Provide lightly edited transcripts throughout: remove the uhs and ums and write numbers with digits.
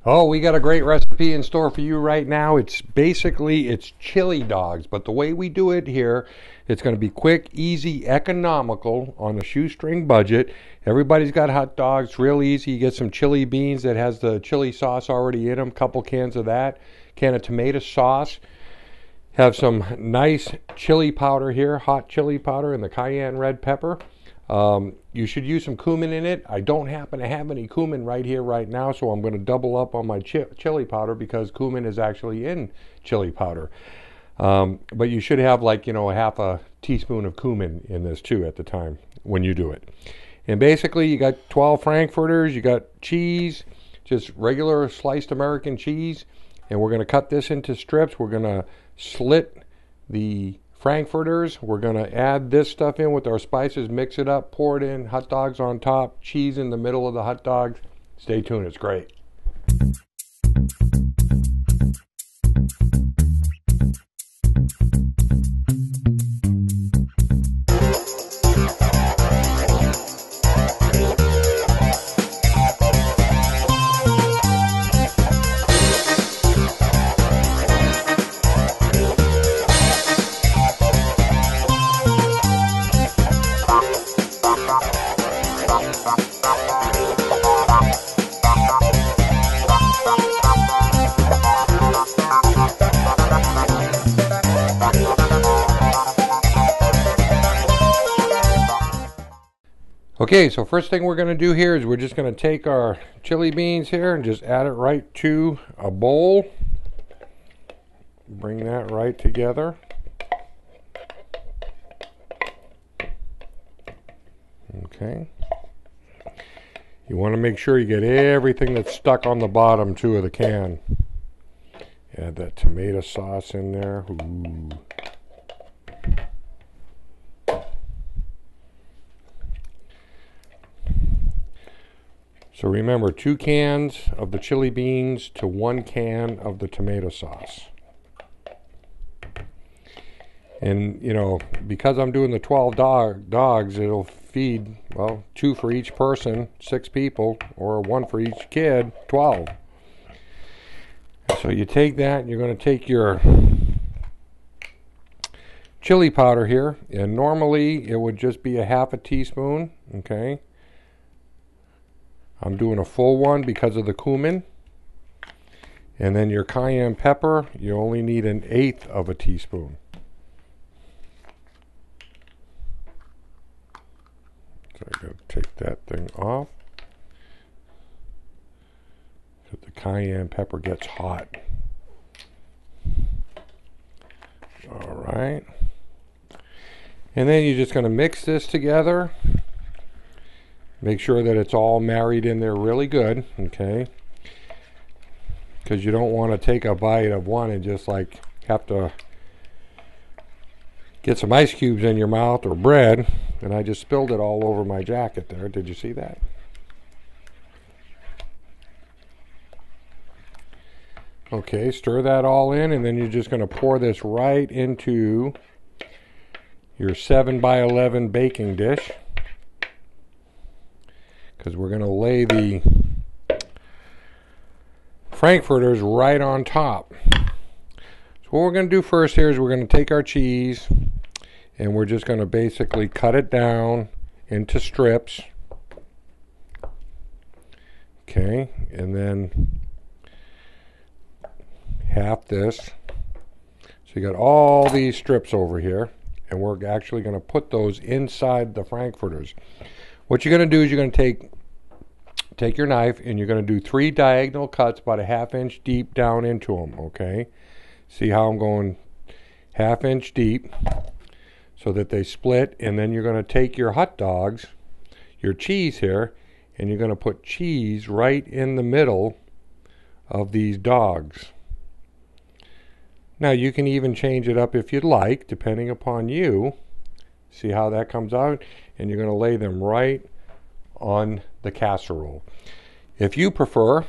Oh, we got a great recipe in store for you right now. It's chili dogs, but the way we do it here, it's going to be quick, easy, economical on a shoestring budget. Everybody's got hot dogs, real easy. You get some chili beans that has the chili sauce already in them, couple cans of that, can of tomato sauce. Have some nice chili powder here, hot chili powder, and the cayenne red pepper. You should use some cumin in it. I don't happen to have any cumin right here, right now, so I'm going to double up on my chili powder because cumin is actually in chili powder. But you should have a half a teaspoon of cumin in this too at the time when you do it. And basically, you got 12 Frankfurters, you got cheese, just regular sliced American cheese, and we're going to cut this into strips. We're going to slit the Frankfurters. We're going to add this stuff in with our spices, mix it up, pour it in, hot dogs on top, cheese in the middle of the hot dogs. Stay tuned, it's great. Okay, so first thing we're going to do here is we're just going to take our chili beans here and just add it right to a bowl. Bring that right together. Okay. You want to make sure you get everything that's stuck on the bottom too of the can. Add that tomato sauce in there. Ooh. So remember, 2 cans of the chili beans to 1 can of the tomato sauce. And, because I'm doing the 12 dogs, it'll feed, 2 for each person, 6 people, or 1 for each kid, 12. So you take that, and you're going to take your chili powder here, and normally it would just be a half a teaspoon, okay? I'm doing a full one because of the cumin. And then your cayenne pepper, you only need 1/8 of a teaspoon. So I gotta take that thing off, because the cayenne pepper gets hot. All right. And then you're just gonna mix this together. Make sure that it's all married in there really good, okay? Because you don't want to take a bite of one and just have to get some ice cubes in your mouth or bread. And I just spilled it all over my jacket there. Did you see that? Okay, stir that all in, and then you're just going to pour this right into your 7x11 baking dish, because we're going to lay the Frankfurters right on top. So what we're going to do first here is we're going to take our cheese and we're just going to basically cut it down into strips. Okay, and then half this. So you got all these strips over here, and we're actually going to put those inside the Frankfurters. What you're going to do is you're going to take your knife and you're going to do 3 diagonal cuts about a 1/2 inch deep down into them, okay? See how I'm going 1/2 inch deep so that they split, and then you're going to take your hot dogs, your cheese here, and you're going to put cheese right in the middle of these dogs. Now you can even change it up if you'd like, depending upon you. See how that comes out? And you're going to lay them right on the casserole. If you prefer,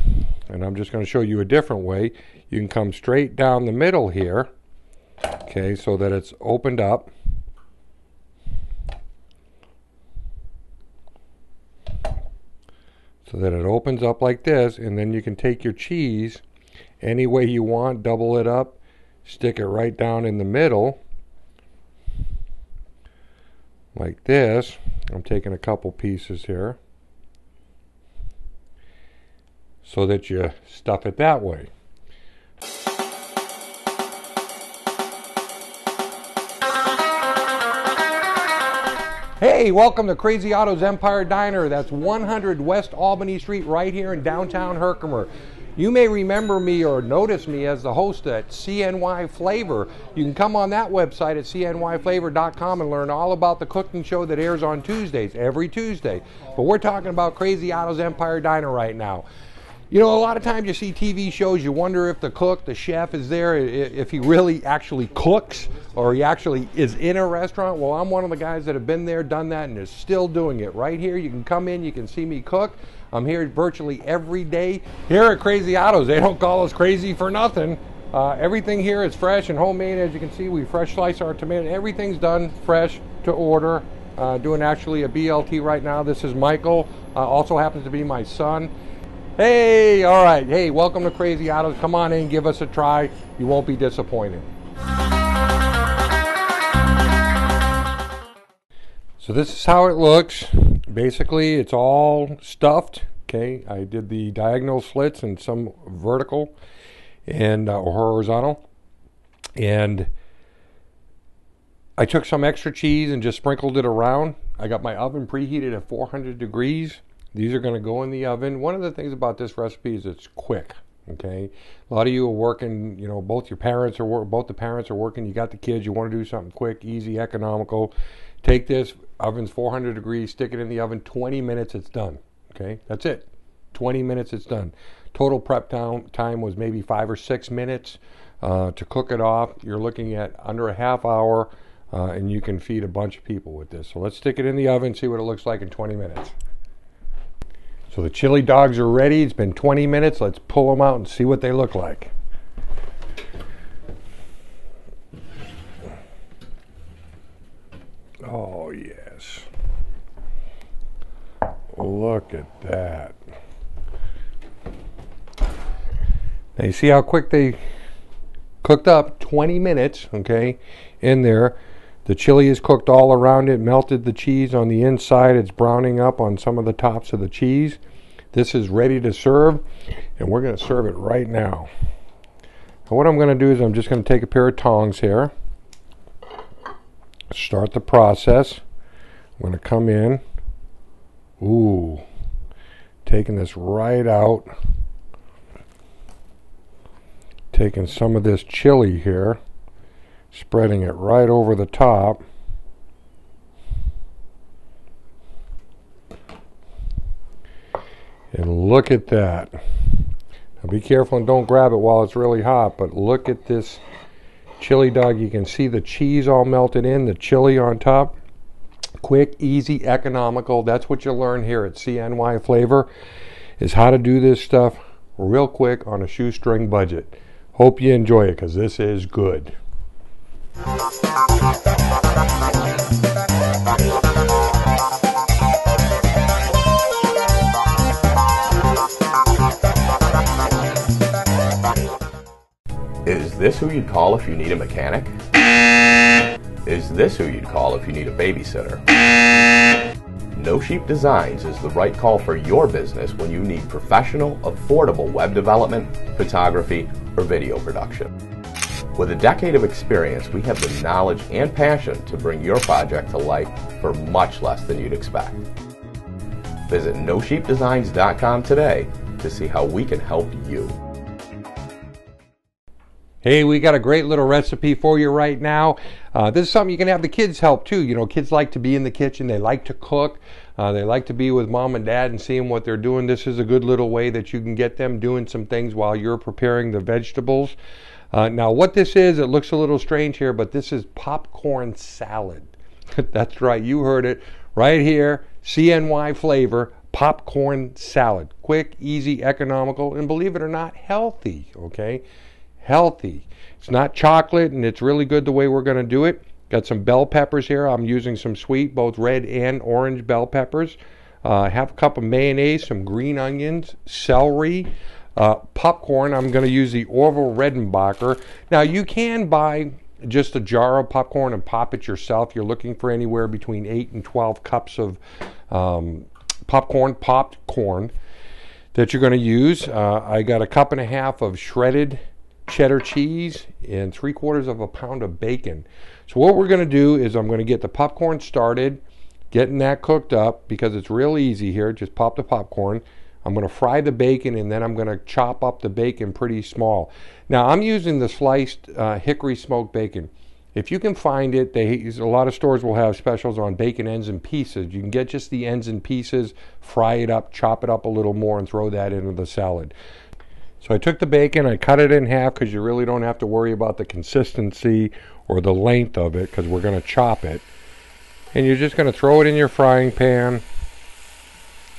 and I'm just going to show you a different way, you can come straight down the middle here, okay, so that it's opened up. so that it opens up like this, and then you can take your cheese any way you want, double it up, stick it right down in the middle like this. I'm taking a couple pieces here so that you stuff it that way. Hey, welcome to Crazy Otto's Empire Diner. That's 100 West Albany Street right here in downtown Herkimer. You may remember me or notice me as the host at CNY Flavor. You can come on that website at cnyflavor.com and learn all about the cooking show that airs on Tuesdays, every Tuesday. But we're talking about Crazy Otto's Empire Diner right now. You know, a lot of times you see TV shows, you wonder if the cook, the chef is there, if he really actually cooks or he actually is in a restaurant. Well, I'm one of the guys that have been there, done that, and is still doing it. Right here, you can come in, you can see me cook. I'm here virtually every day. Here at Crazy Otto's, they don't call us crazy for nothing. Everything here is fresh and homemade. As you can see, we fresh slice our tomato. Everything's done fresh to order. Doing actually a BLT right now. This is Michael, also happens to be my son. Hey, all right. Hey, welcome to Crazy Otto's. Come on in, give us a try. You won't be disappointed. So this is how it looks. Basically, it's all stuffed. Okay, I did the diagonal slits and some vertical and or horizontal. And I took some extra cheese and just sprinkled it around. I got my oven preheated at 400 degrees. These are going to go in the oven. One of the things about this recipe is it's quick. Okay, a lot of you are working. You know, both the parents are working. You got the kids. You want to do something quick, easy, economical. Take this. Oven's 400 degrees. Stick it in the oven. 20 minutes. It's done. Okay, that's it. 20 minutes. It's done. Total prep time was maybe 5 or 6 minutes to cook it off. You're looking at under a half hour, and you can feed a bunch of people with this. So let's stick it in the oven. See what it looks like in 20 minutes. So the chili dogs are ready. It's been 20 minutes. Let's pull them out and see what they look like. Oh, yes. Look at that. Now you see how quick they cooked up? 20 minutes, okay, in there. The chili is cooked all around it, melted the cheese on the inside. It's browning up on some of the tops of the cheese. This is ready to serve, and we're going to serve it right now. And what I'm going to do is I'm just going to take a pair of tongs here, start the process. I'm going to come in, ooh, taking this right out, taking some of this chili here, spreading it right over the top. And look at that. Now be careful and don't grab it while it's really hot, but look at this chili dog. You can see the cheese all melted in, the chili on top. Quick, easy, economical. That's what you learn here at CNY Flavor, is how to do this stuff real quick on a shoestring budget. Hope you enjoy it, because this is good. Is this who you'd call if you need a mechanic? Is this who you'd call if you need a babysitter? No Sheep Designs is the right call for your business when you need professional, affordable web development, photography, or video production. With a decade of experience, we have the knowledge and passion to bring your project to life for much less than you'd expect. Visit NoSheepDesigns.com today to see how we can help you. Hey, we got a great little recipe for you right now. This is something you can have the kids help too. You know, kids like to be in the kitchen. They like to cook. They like to be with mom and dad and seeing what they're doing. This is a good little way that you can get them doing some things while you're preparing the vegetables. Now, what this is, it looks a little strange here, but this is popcorn salad. That's right. You heard it right here. CNY Flavor, popcorn salad. Quick, easy, economical, and believe it or not, healthy, okay? Healthy. It's not chocolate, and it's really good the way we're going to do it. Got some bell peppers here. I'm using some sweet, both red and orange bell peppers. half a cup of mayonnaise, some green onions, celery, popcorn. I'm going to use the Orville Redenbacher. Now you can buy just a jar of popcorn and pop it yourself. You're looking for anywhere between 8 and 12 cups of popped corn that you're going to use. I got a cup and a half of shredded cheddar cheese and 3/4 of a pound of bacon. So what we're going to do is I'm going to get the popcorn started, getting that cooked up, because it's real easy here. Just pop the popcorn. I'm going to fry the bacon, and then I'm going to chop up the bacon pretty small. Now I'm using the sliced hickory smoked bacon. If you can find it, a lot of stores will have specials on bacon ends and pieces. You can get just the ends and pieces, fry it up, chop it up a little more, and throw that into the salad. So I took the bacon, I cut it in half, because you really don't have to worry about the consistency or the length of it, because we're going to chop it. And you're just going to throw it in your frying pan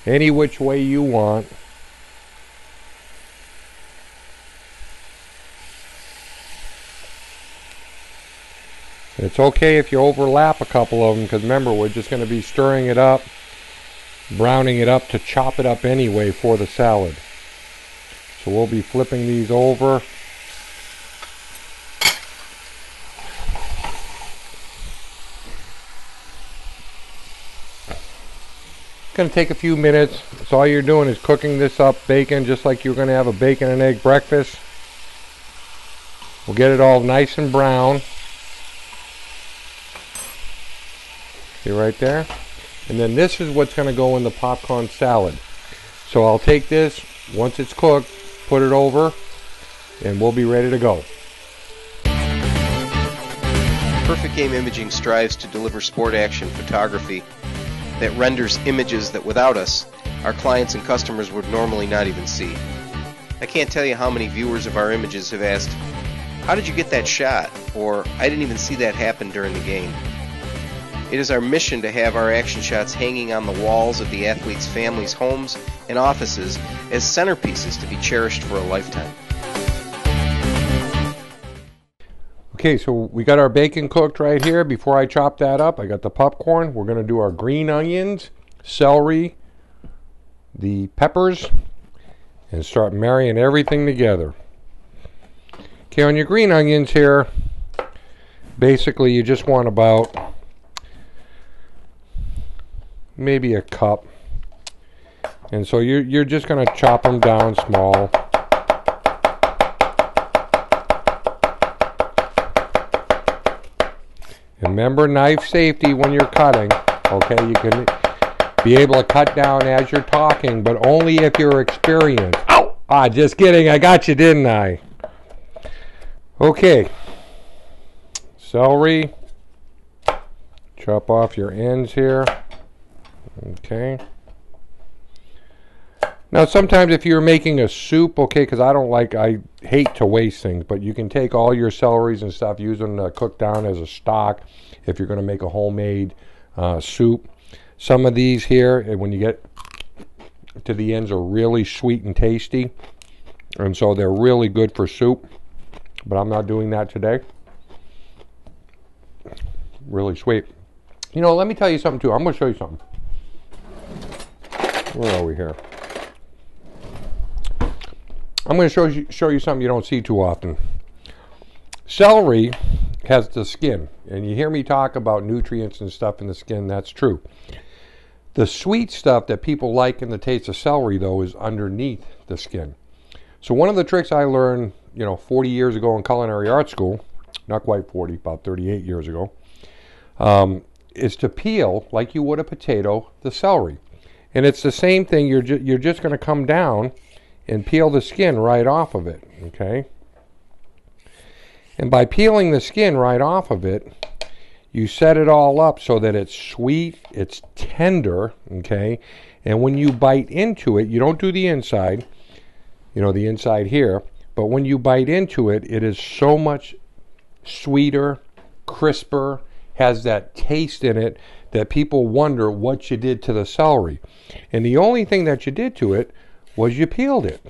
any which way you want. It's okay if you overlap a couple of them, because remember, we're just going to be stirring it up, browning it up to chop it up anyway for the salad. So we'll be flipping these over. It's going to take a few minutes. So all you're doing is cooking this up, bacon, just like you're going to have a bacon and egg breakfast. We'll get it all nice and brown. See right there? And then this is what's going to go in the popcorn salad. So I'll take this, once it's cooked, put it over, and we'll be ready to go. Perfect Game Imaging strives to deliver sport action photography that renders images that without us, our clients and customers would normally not even see. I can't tell you how many viewers of our images have asked, "How did you get that shot?" Or, "I didn't even see that happen during the game." It is our mission to have our action shots hanging on the walls of the athletes' families' homes and offices as centerpieces to be cherished for a lifetime. Okay, so we got our bacon cooked right here. Before I chop that up, I got the popcorn. We're going to do our green onions, celery, the peppers, and start marrying everything together. Okay, on your green onions here, basically you just want about maybe a cup. And so you're just going to chop them down small. Remember knife safety when you're cutting. Okay, you can be able to cut down as you're talking, but only if you're experienced. Ow! Ah, just kidding. I got you, didn't I? Okay. Celery. Chop off your ends here. Okay. Now sometimes if you're making a soup, okay, because I hate to waste things, but you can take all your celeries and stuff, use them to cook down as a stock if you're going to make a homemade soup. Some of these here, and when you get to the ends, are really sweet and tasty, and so they're really good for soup, but I'm not doing that today. Really sweet. You know, let me tell you something too. I'm going to show you something. Where are we here? I'm going to show you something you don't see too often. Celery has the skin, and you hear me talk about nutrients and stuff in the skin. That's true. The sweet stuff that people like in the taste of celery, though, is underneath the skin. So one of the tricks I learned, 40 years ago in culinary art school, not quite 40, about 38 years ago, is to peel, like you would a potato, the celery. And it's the same thing. You're just going to come down and peel the skin right off of it, okay? And by peeling the skin right off of it, you set it all up so that it's sweet, it's tender, okay? And when you bite into it, you don't do the inside, the inside here, but when you bite into it, it is so much sweeter, crisper, has that taste in it that people wonder what you did to the celery. And the only thing that you did to it was you peeled it.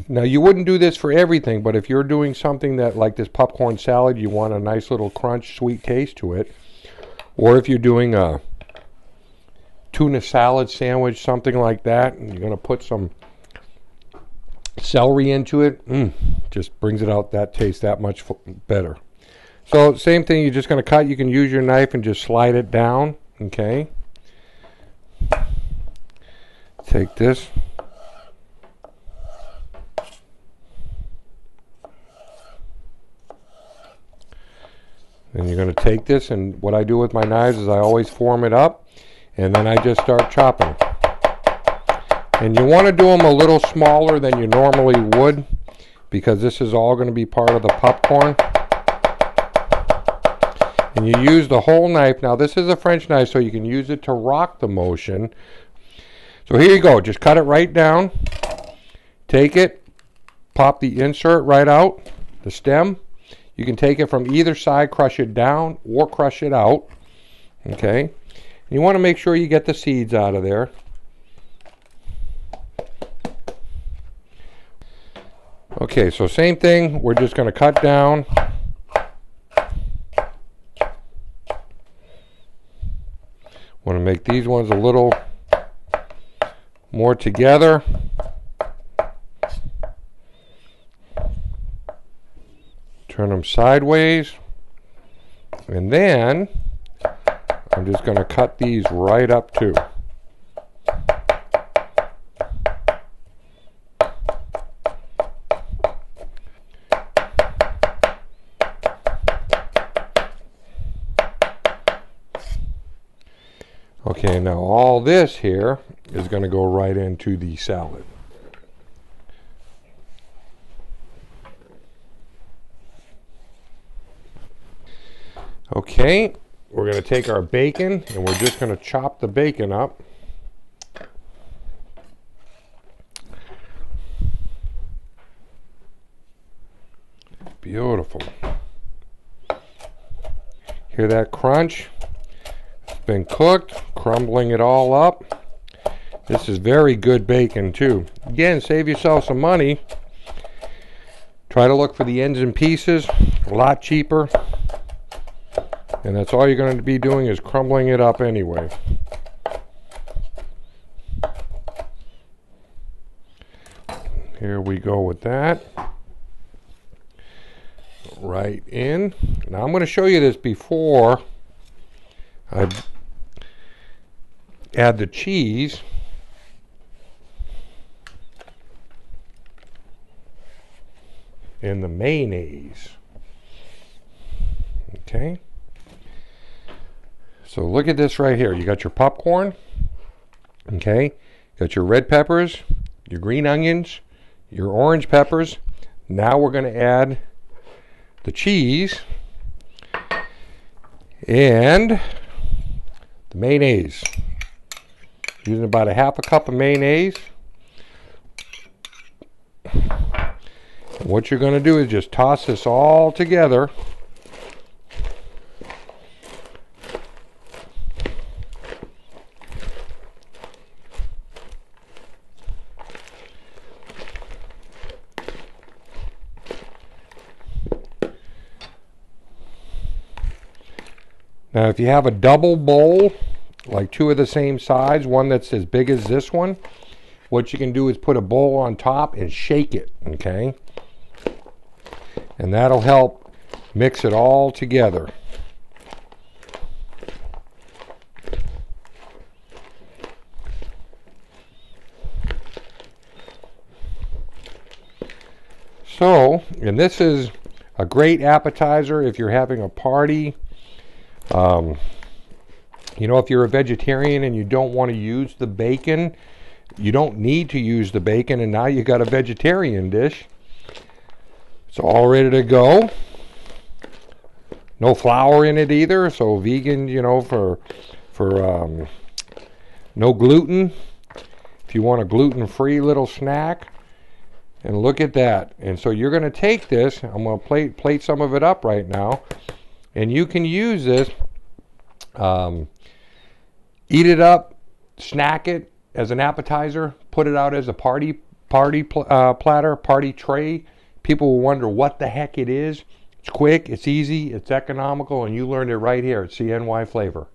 Now you wouldn't do this for everything, but if you're doing something that, like this popcorn salad, you want a nice little crunch, sweet taste to it, or if you're doing a tuna salad sandwich, something like that, and you're going to put some celery into it, just brings it out, that tastes that much better. So same thing, you're just going to cut. You can use your knife and just slide it down. Okay, take this, and you're going to take this, and what I do with my knives is I always form it up, and then I just start chopping. And you want to do them a little smaller than you normally would, because this is all going to be part of the popcorn. And you use the whole knife. Now this is a French knife, so you can use it to rock the motion. So here you go, just cut it right down. Take it, pop the insert right out, the stem. You can take it from either side, crush it down or crush it out. Okay, and you want to make sure you get the seeds out of there. Okay, so same thing, we're just going to cut down. Want to make these ones a little more together. Turn them sideways. And then I'm just going to cut these right up too. Okay, now all this here is going to go right into the salad. Okay, we're going to take our bacon and we're just going to chop the bacon up. Beautiful. Hear that crunch? It's been cooked, crumbling it all up. This is very good bacon too. Again, save yourself some money. Try to look for the ends and pieces, a lot cheaper. And that's all you're going to be doing is crumbling it up anyway. Here we go with that. Right in. Now I'm going to show you this before I add the cheese. And the mayonnaise. Okay. So look at this right here. You got your popcorn. Okay. Got your red peppers, your green onions, your orange peppers. Now we're going to add the cheese and the mayonnaise. Using about a half a cup of mayonnaise. And what you're going to do is just toss this all together. Now if you have a double bowl, like two of the same size, one that's as big as this one, what you can do is put a bowl on top and shake it, okay? And that'll help mix it all together. So, and this is a great appetizer if you're having a party. You know, if you're a vegetarian and you don't want to use the bacon, you don't need to use the bacon, and now you got a vegetarian dish. It's all ready to go. No flour in it either, so vegan, you know, for no gluten. If you want a gluten-free little snack, and look at that. And so you're going to take this. I'm going to plate some of it up right now, and you can use this. Eat it up, snack it as an appetizer, put it out as a party platter, party tray. People will wonder what the heck it is. It's quick, it's easy, it's economical, and you learned it right here at CNY Flavor.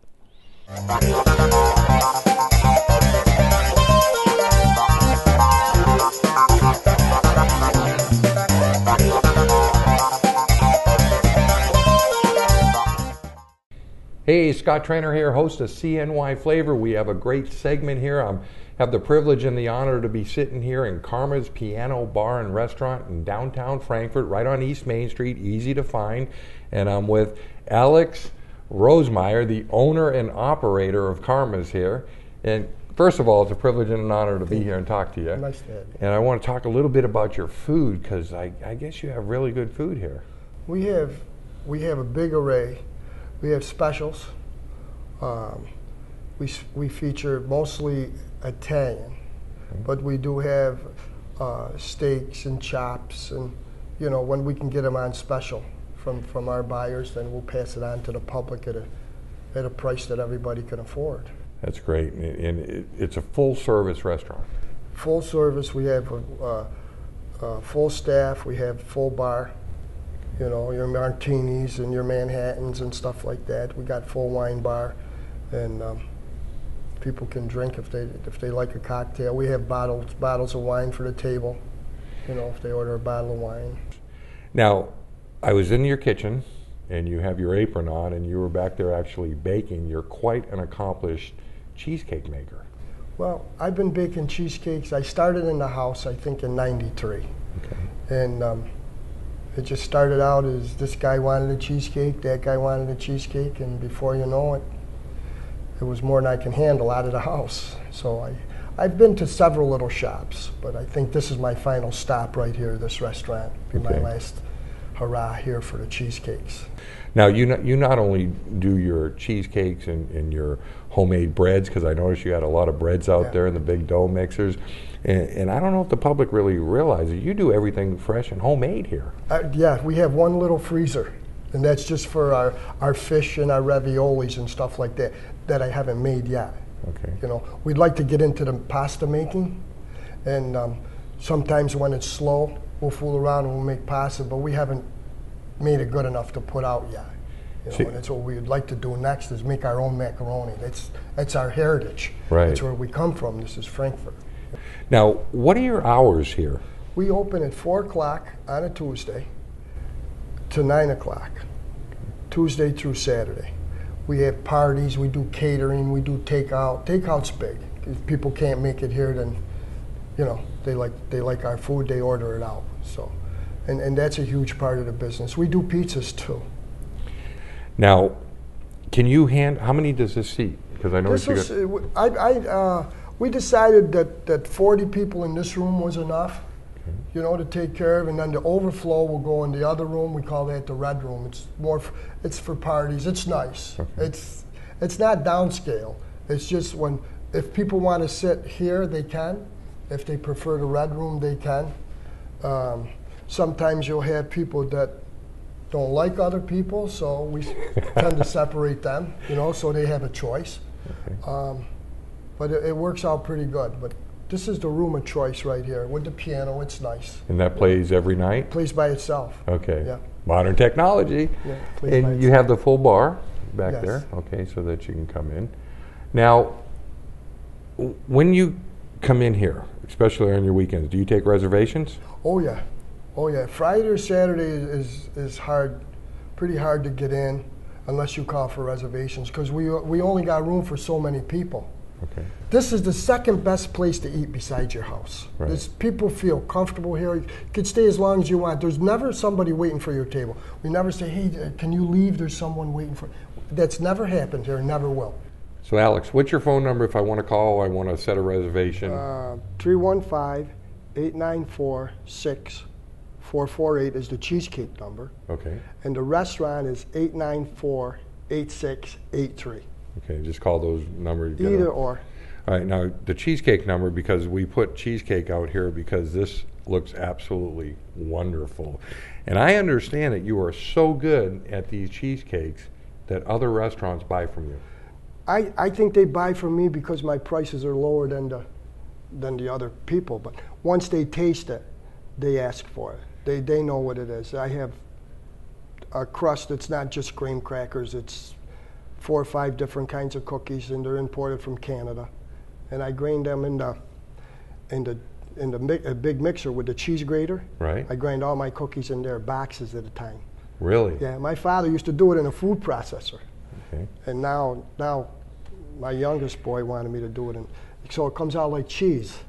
Hey, Scott Trainer here, host of CNY Flavor. We have a great segment here. I have the privilege and the honor to be sitting here in Karma's Piano Bar and Restaurant in downtown Frankfort, right on East Main Street, easy to find. And I'm with Alex Rosemeyer, the owner and operator of Karma's here. And first of all, it's a privilege and an honor to be here and talk to you. Nice to have you. And I want to talk a little bit about your food, because I guess you have really good food here. We have a big array. We have specials. We feature mostly Italian, but we do have steaks and chops, and when we can get them on special from our buyers, then we'll pass it on to the public at a price that everybody can afford. That's great, and it's a full-service restaurant. Full service. We have full staff. We have full bar. Your martinis and your Manhattans and stuff like that. We got full wine bar, and people can drink if they like a cocktail. We have bottles of wine for the table. If they order a bottle of wine. Now, I was in your kitchen, and you have your apron on, and you were back there actually baking. You're quite an accomplished cheesecake maker. Well, I've been baking cheesecakes. I started in the house, I think, in '93, Okay. and it just started out as this guy wanted a cheesecake, that guy wanted a cheesecake, and before you know it, it was more than I can handle out of the house. So I've been to several little shops, but I think this is my final stop right here, this restaurant. Be my last hurrah here for the cheesecakes. Now, you not only do your cheesecakes and your homemade breads, because I noticed you had a lot of breads out there in the big dough mixers, and I don't know if the public really realizes you do everything fresh and homemade here. Yeah, we have one little freezer, and that's just for our fish and our raviolis and stuff like that I haven't made yet. Okay. We'd like to get into the pasta making, and sometimes when it's slow, we'll fool around and we'll make pasta, but we haven't made it good enough to put out yet. And that's what we'd like to do next, is make our own macaroni. That's our heritage. Right. That's where we come from. This is Frankfort. Now, what are your hours here? We open at 4 o'clock on a Tuesday to 9 o'clock, Tuesday through Saturday. We have parties, we do catering, we do takeout. Takeout's big. If people can't make it here, then they like our food, they order it out. So, and that's a huge part of the business. We do pizzas too. Now, can you how many does this seat? Because I noticed we decided that 40 people in this room was enough, to take care of, and then the overflow will go in the other room. We call that the red room. It's for parties. It's nice. Okay. It's not downscale. It's just if people want to sit here, they can. If they prefer the red room, they can. Sometimes you'll have people that don't like other people, so we tend to separate them, so they have a choice. Okay. But it works out pretty good. But this is the room of choice right here with the piano. It's nice. And that plays every night? Plays by itself. Okay. Yeah. Modern technology. Yeah, plays by And you itself. have the full bar back Yes. there, okay, so that you can come in. Now, when you come in here, especially on your weekends, do you take reservations? Oh yeah. Oh yeah. Friday or Saturday is hard, pretty hard to get in unless you call for reservations, because we only got room for so many people. Okay. This is the second best place to eat besides your house. Right. People feel comfortable here. You could stay as long as you want. There's never somebody waiting for your table. We never say, hey, can you leave? There's someone waiting for. That's never happened here, never will. So Alex, what's your phone number if I want to call, I want to set a reservation? 315-894-6448 is the cheesecake number. Okay. And the restaurant is 894-8683. Okay, just call those numbers. Either or. All right, now the cheesecake number, because we put cheesecake out here because this looks absolutely wonderful. And I understand that you are so good at these cheesecakes that other restaurants buy from you. I think they buy from me because my prices are lower than the other people. But once they taste it, they ask for it. They know what it is. I have a crust that's not just graham crackers. It's 4 or 5 different kinds of cookies, and they're imported from Canada. And I grind them in a big mixer with the cheese grater. Right. I grind all my cookies in there, boxes at a time. Really? Yeah, my father used to do it in a food processor. Okay. And now my youngest boy wanted me to do it, and so it comes out like cheese.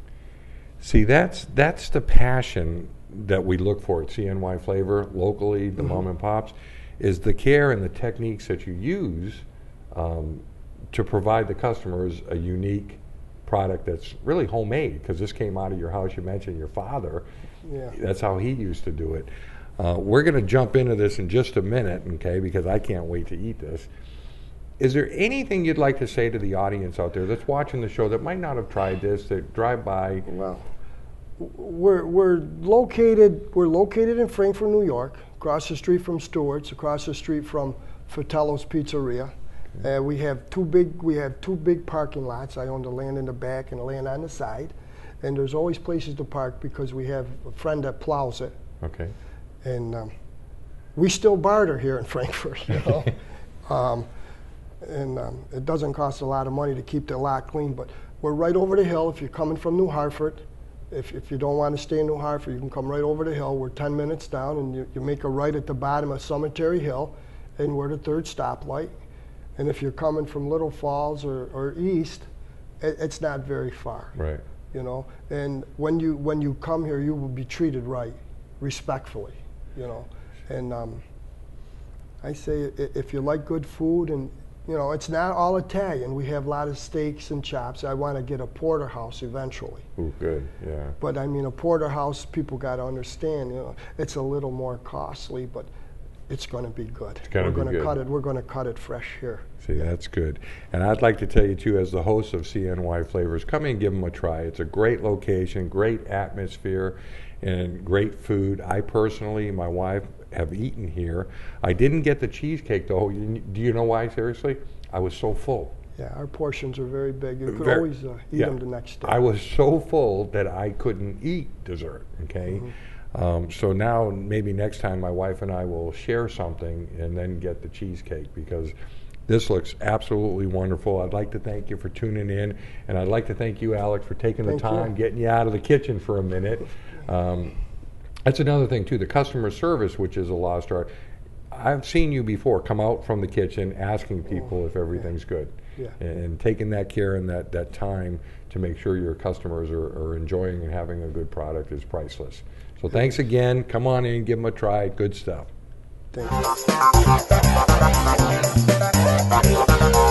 See, that's the passion that we look for at CNY Flavor locally, the mom and pops, is the care and the techniques that you use to provide the customers a unique product that's really homemade, because this came out of your house. You mentioned your father. Yeah. That's how he used to do it. We're going to jump into this in just a minute, okay, because I can't wait to eat this. Is there anything you'd like to say to the audience out there that's watching the show that might not have tried this, that drive by? Well, we're located in Frankfort, New York, across the street from Stewart's, across the street from Fratello's Pizzeria. We have two big parking lots. I own the land in the back and the land on the side, and there's always places to park because we have a friend that plows it. Okay. And we still barter here in Frankfort, you know. It doesn't cost a lot of money to keep the lot clean, but we're right over the hill. If you're coming from New Hartford, if you don't want to stay in New Hartford, you can come right over the hill. We're 10 minutes down, and you make a right at the bottom of Cemetery Hill, and we're the third stoplight. And if you're coming from Little Falls or east, it's not very far. Right. You know, and when you come here, you will be treated right, respectfully. You know, and I say if you like good food, and you know, it's not all Italian. We have a lot of steaks and chops. I want to get a porterhouse eventually. Ooh, good. Yeah. But I mean, a porterhouse, people got to understand. You know, it's a little more costly, but it's going to be good. It's going to be good. We're going to cut it fresh here. See, that's good. And I'd like to tell you, too, as the host of CNY Flavors, come in and give them a try. It's a great location, great atmosphere, and great food. I personally, my wife, have eaten here. I didn't get the cheesecake, though. Do you know why, seriously? I was so full. Yeah, our portions are very big. You could always eat them the next day. I was so full that I couldn't eat dessert, okay? So now maybe next time my wife and I will share something and then get the cheesecake, because this looks absolutely wonderful. I'd like to thank you for tuning in, and I'd like to thank you, Alex, for taking the time, getting you out of the kitchen for a minute. That's another thing, too, the customer service, which is a lost art. I've seen you before come out from the kitchen asking people if everything's good. Yeah. And taking that care and that time to make sure your customers are enjoying and having a good product is priceless. So thanks again. Come on in, give them a try. Good stuff. Thank you.